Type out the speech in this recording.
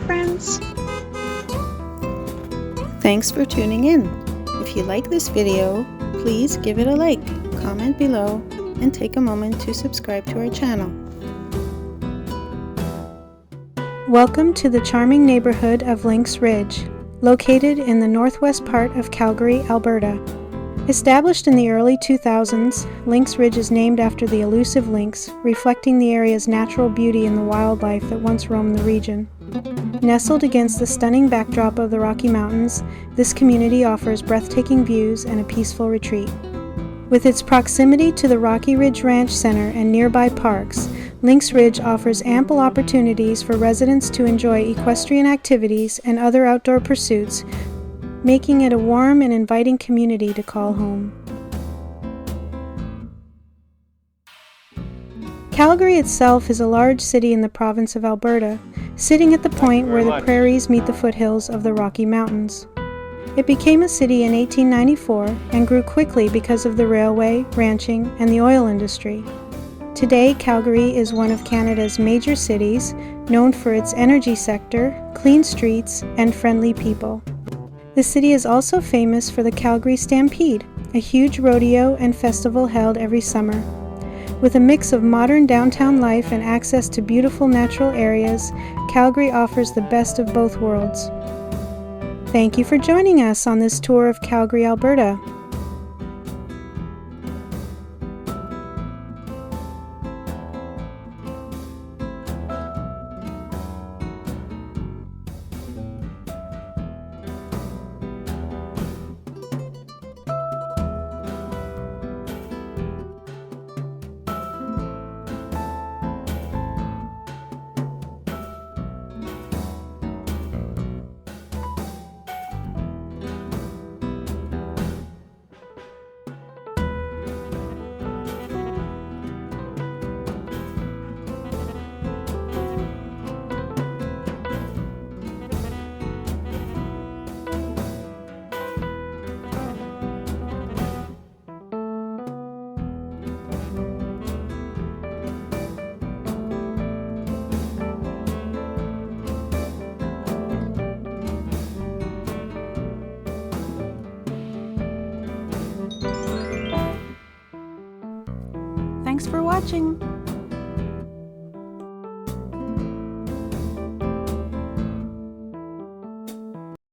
friends. Thanks for tuning in. If you like this video, please give it a like, comment below, and take a moment to subscribe to our channel. Welcome to the charming neighborhood of Lynx Ridge, located in the northwest part of Calgary, Alberta. Established in the early 2000s, Lynx Ridge is named after the elusive lynx, reflecting the area's natural beauty and the wildlife that once roamed the region. Nestled against the stunning backdrop of the Rocky Mountains, this community offers breathtaking views and a peaceful retreat. With its proximity to the Rocky Ridge Ranch Center and nearby parks, Lynx Ridge offers ample opportunities for residents to enjoy equestrian activities and other outdoor pursuits, making it a warm and inviting community to call home. Calgary itself is a large city in the province of Alberta, sitting at the point where the prairies meet the foothills of the Rocky Mountains. It became a city in 1894 and grew quickly because of the railway, ranching, and the oil industry. Today, Calgary is one of Canada's major cities, known for its energy sector, clean streets, and friendly people. The city is also famous for the Calgary Stampede, a huge rodeo and festival held every summer. With a mix of modern downtown life and access to beautiful natural areas, Calgary offers the best of both worlds. Thank you for joining us on this tour of Calgary, Alberta. Thanks for watching!